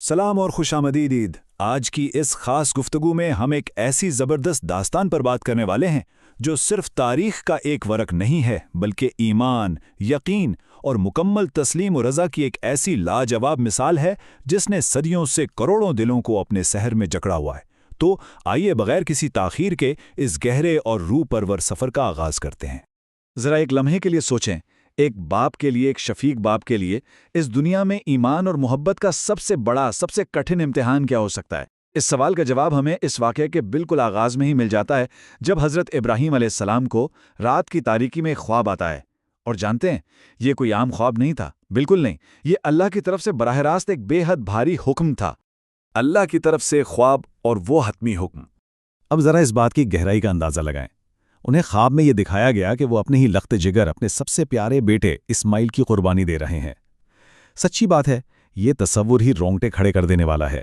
سلام اور خوش آمدید عید۔ آج کی اس خاص گفتگو میں ہم ایک ایسی زبردست داستان پر بات کرنے والے ہیں جو صرف تاریخ کا ایک ورق نہیں ہے بلکہ ایمان، یقین اور مکمل تسلیم و رضا کی ایک ایسی لاجواب مثال ہے جس نے صدیوں سے کروڑوں دلوں کو اپنے سحر میں جکڑا ہوا ہے۔ تو آئیے بغیر کسی تاخیر کے اس گہرے اور روح پرور سفر کا آغاز کرتے ہیں۔ ذرا ایک لمحے کے لیے سوچیں، ایک باپ کے لیے، ایک شفیق باپ کے لیے اس دنیا میں ایمان اور محبت کا سب سے بڑا، سب سے کٹھن امتحان کیا ہو سکتا ہے؟ اس سوال کا جواب ہمیں اس واقعے کے بالکل آغاز میں ہی مل جاتا ہے، جب حضرت ابراہیم علیہ السلام کو رات کی تاریکی میں ایک خواب آتا ہے۔ اور جانتے ہیں، یہ کوئی عام خواب نہیں تھا، بالکل نہیں، یہ اللہ کی طرف سے براہ راست ایک بے حد بھاری حکم تھا۔ اللہ کی طرف سے خواب اور وہ حتمی حکم۔ اب ذرا اس بات کی گہرائی کا اندازہ لگائیں۔ انہیں خواب میں یہ دکھایا گیا کہ وہ اپنے ہی لخت جگر، اپنے سب سے پیارے بیٹے اسماعیل کی قربانی دے رہے ہیں۔ سچی بات ہے، یہ تصور ہی رونگٹے کھڑے کر دینے والا ہے۔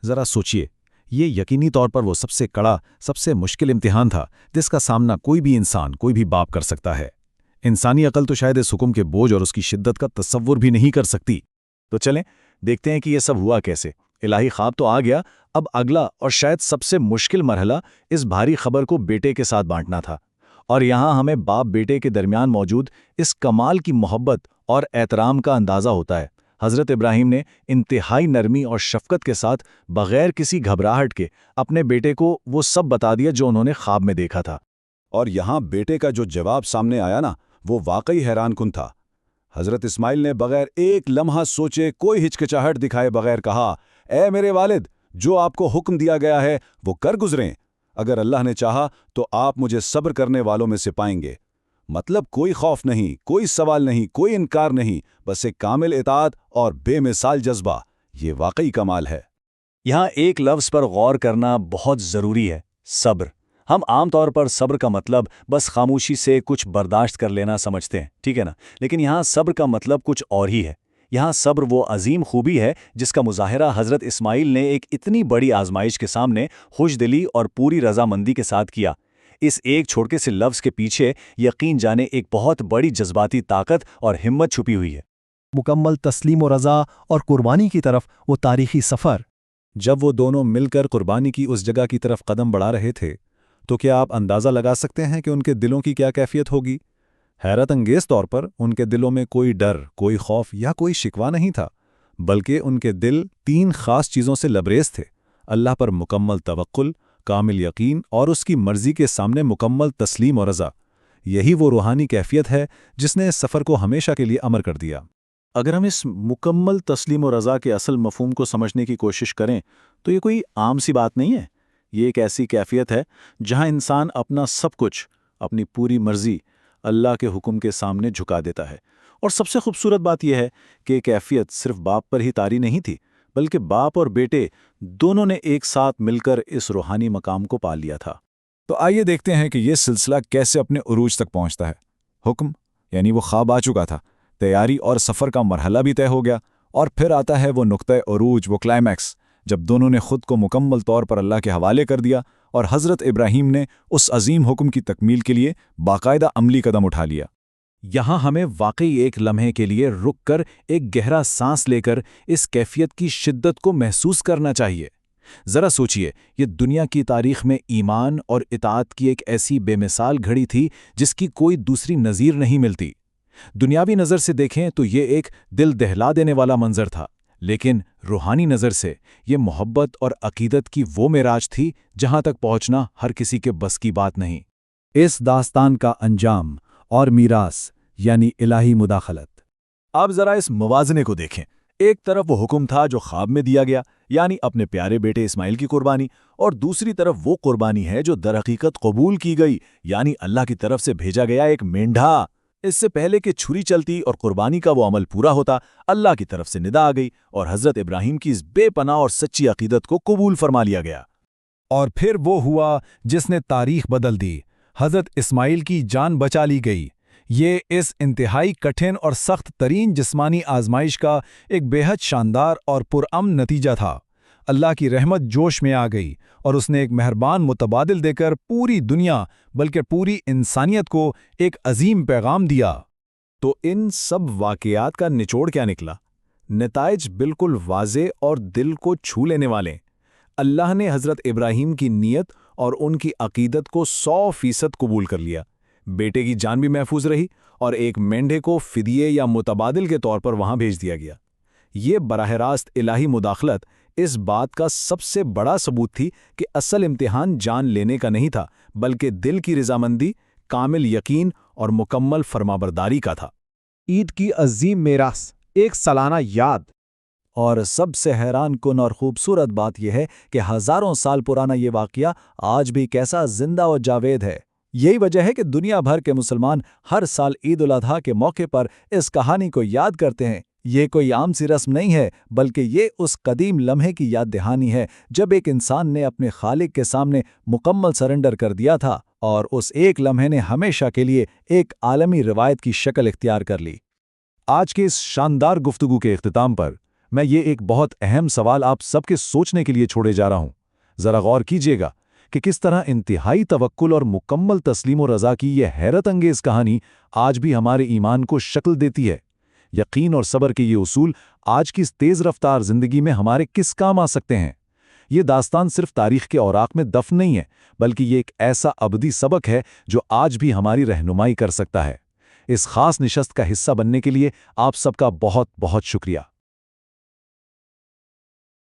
ذرا سوچئے، یہ یقینی طور پر وہ سب سے کڑا، سب سے مشکل امتحان تھا جس کا سامنا کوئی بھی انسان، کوئی بھی باپ کر سکتا ہے۔ انسانی عقل تو شاید اس حکم کے بوجھ اور اس کی شدت کا تصور بھی نہیں کر سکتی۔ تو چلیں دیکھتے ہیں کہ یہ سب ہوا کیسے۔ الہی خواب تو آ گیا، اب اگلا اور شاید سب سے مشکل مرحلہ اس بھاری خبر کو بیٹے کے ساتھ بانٹنا تھا۔ اور یہاں ہمیں باپ بیٹے کے درمیان موجود اس کمال کی محبت اور احترام کا اندازہ ہوتا ہے۔ حضرت ابراہیم نے انتہائی نرمی اور شفقت کے ساتھ بغیر کسی گھبراہٹ کے اپنے بیٹے کو وہ سب بتا دیا جو انہوں نے خواب میں دیکھا تھا۔ اور یہاں بیٹے کا جو جواب سامنے آیا نا، وہ واقعی حیران کن تھا۔ حضرت اسماعیل نے بغیر ایک لمحہ سوچے، کوئی ہچکچاہٹ دکھائے بغیر کہا، اے میرے والد، جو آپ کو حکم دیا گیا ہے وہ کر گزریں۔ اگر اللہ نے چاہا تو آپ مجھے صبر کرنے والوں میں سے پائیں گے۔ مطلب کوئی خوف نہیں، کوئی سوال نہیں، کوئی انکار نہیں، بس ایک کامل اطاعت اور بے مثال جذبہ۔ یہ واقعی کمال ہے۔ یہاں ایک لفظ پر غور کرنا بہت ضروری ہے، صبر۔ ہم عام طور پر صبر کا مطلب بس خاموشی سے کچھ برداشت کر لینا سمجھتے ہیں، ٹھیک ہے نا؟ لیکن یہاں صبر کا مطلب کچھ اور ہی ہے۔ یہاں صبر وہ عظیم خوبی ہے جس کا مظاہرہ حضرت اسماعیل نے ایک اتنی بڑی آزمائش کے سامنے خوش دلی اور پوری رضامندی کے ساتھ کیا۔ اس ایک چھوٹے سے لفظ کے پیچھے یقین جانے ایک بہت بڑی جذباتی طاقت اور ہمت چھپی ہوئی ہے۔ مکمل تسلیم و رضا اور قربانی کی طرف وہ تاریخی سفر۔ جب وہ دونوں مل کر قربانی کی اس جگہ کی طرف قدم بڑھا رہے تھے تو کیا آپ اندازہ لگا سکتے ہیں کہ ان کے دلوں کی کیا کیفیت ہوگی؟ حیرت انگیز طور پر ان کے دلوں میں کوئی ڈر، کوئی خوف یا کوئی شکوہ نہیں تھا، بلکہ ان کے دل تین خاص چیزوں سے لبریز تھے: اللہ پر مکمل توکل، کامل یقین اور اس کی مرضی کے سامنے مکمل تسلیم و رضا۔ یہی وہ روحانی کیفیت ہے جس نے اس سفر کو ہمیشہ کے لیے امر کر دیا۔ اگر ہم اس مکمل تسلیم و رضا کے اصل مفہوم کو سمجھنے کی کوشش کریں تو یہ کوئی عام سی بات نہیں ہے۔ یہ ایک ایسی کیفیت ہے جہاں انسان اپنا سب کچھ، اپنی پوری مرضی اللہ کے حکم کے سامنے جھکا دیتا ہے۔ اور سب سے خوبصورت بات یہ ہے کہ یہ کیفیت صرف باپ پر ہی طاری نہیں تھی، بلکہ باپ اور بیٹے دونوں نے ایک ساتھ مل کر اس روحانی مقام کو پا لیا تھا۔ تو آئیے دیکھتے ہیں کہ یہ سلسلہ کیسے اپنے عروج تک پہنچتا ہے۔ حکم یعنی وہ خواب آ چکا تھا، تیاری اور سفر کا مرحلہ بھی طے ہو گیا، اور پھر آتا ہے وہ نقطۂ عروج، وہ کلائمیکس، جب دونوں نے خود کو مکمل طور پر اللہ کے حوالے کر دیا اور حضرت ابراہیم نے اس عظیم حکم کی تکمیل کے لیے باقاعدہ عملی قدم اٹھا لیا۔ یہاں ہمیں واقعی ایک لمحے کے لیے رک کر ایک گہرا سانس لے کر اس کیفیت کی شدت کو محسوس کرنا چاہیے۔ ذرا سوچئے، یہ دنیا کی تاریخ میں ایمان اور اطاعت کی ایک ایسی بے مثال گھڑی تھی جس کی کوئی دوسری نظیر نہیں ملتی۔ دنیاوی نظر سے دیکھیں تو یہ ایک دل دہلا دینے والا منظر تھا، لیکن روحانی نظر سے یہ محبت اور عقیدت کی وہ معراج تھی جہاں تک پہنچنا ہر کسی کے بس کی بات نہیں۔ اس داستان کا انجام اور میراث یعنی الہی مداخلت۔ آپ ذرا اس موازنے کو دیکھیں۔ ایک طرف وہ حکم تھا جو خواب میں دیا گیا، یعنی اپنے پیارے بیٹے اسماعیل کی قربانی، اور دوسری طرف وہ قربانی ہے جو در حقیقت قبول کی گئی، یعنی اللہ کی طرف سے بھیجا گیا ایک مینڈھا۔ اس سے پہلے کہ چھری چلتی اور قربانی کا وہ عمل پورا ہوتا، اللہ کی طرف سے ندا آ گئی اور حضرت ابراہیم کی اس بے پناہ اور سچی عقیدت کو قبول فرما لیا گیا۔ اور پھر وہ ہوا جس نے تاریخ بدل دی۔ حضرت اسماعیل کی جان بچا لی گئی۔ یہ اس انتہائی کٹھن اور سخت ترین جسمانی آزمائش کا ایک بے حد شاندار اور پرامن نتیجہ تھا۔ اللہ کی رحمت جوش میں آ گئی اور اس نے ایک مہربان متبادل دے کر پوری دنیا بلکہ پوری انسانیت کو ایک عظیم پیغام دیا۔ تو ان سب واقعات کا نچوڑ کیا نکلا؟ نتائج بالکل واضح اور دل کو چھو لینے والے۔ اللہ نے حضرت ابراہیم کی نیت اور ان کی عقیدت کو 100% قبول کر لیا۔ بیٹے کی جان بھی محفوظ رہی اور ایک مینڈھے کو فدیے یا متبادل کے طور پر وہاں بھیج دیا گیا۔ یہ براہ راست الہی مداخلت اس بات کا سب سے بڑا ثبوت تھی کہ اصل امتحان جان لینے کا نہیں تھا، بلکہ دل کی رضامندی، کامل یقین اور مکمل فرمانبرداری کا تھا۔ عید کی عظیم میراث، ایک سالانہ یاد۔ اور سب سے حیران کن اور خوبصورت بات یہ ہے کہ ہزاروں سال پرانا یہ واقعہ آج بھی کیسا زندہ و جاوید ہے۔ یہی وجہ ہے کہ دنیا بھر کے مسلمان ہر سال عید الاضحیٰ کے موقع پر اس کہانی کو یاد کرتے ہیں۔ یہ کوئی عام سی رسم نہیں ہے، بلکہ یہ اس قدیم لمحے کی یاد دہانی ہے جب ایک انسان نے اپنے خالق کے سامنے مکمل سرنڈر کر دیا تھا، اور اس ایک لمحے نے ہمیشہ کے لیے ایک عالمی روایت کی شکل اختیار کر لی۔ آج کے اس شاندار گفتگو کے اختتام پر میں یہ ایک بہت اہم سوال آپ سب کے سوچنے کے لیے چھوڑے جا رہا ہوں۔ ذرا غور کیجیے گا کہ کس طرح انتہائی توکل اور مکمل تسلیم و رضا کی یہ حیرت انگیز کہانی آج بھی ہمارے ایمان کو شکل دیتی ہے۔ یقین اور صبر کے یہ اصول آج کی اس تیز رفتار زندگی میں ہمارے کس کام آ سکتے ہیں؟ یہ داستان صرف تاریخ کے اوراق میں دفن نہیں ہے، بلکہ یہ ایک ایسا ابدی سبق ہے جو آج بھی ہماری رہنمائی کر سکتا ہے۔ اس خاص نشست کا حصہ بننے کے لیے آپ سب کا بہت بہت شکریہ۔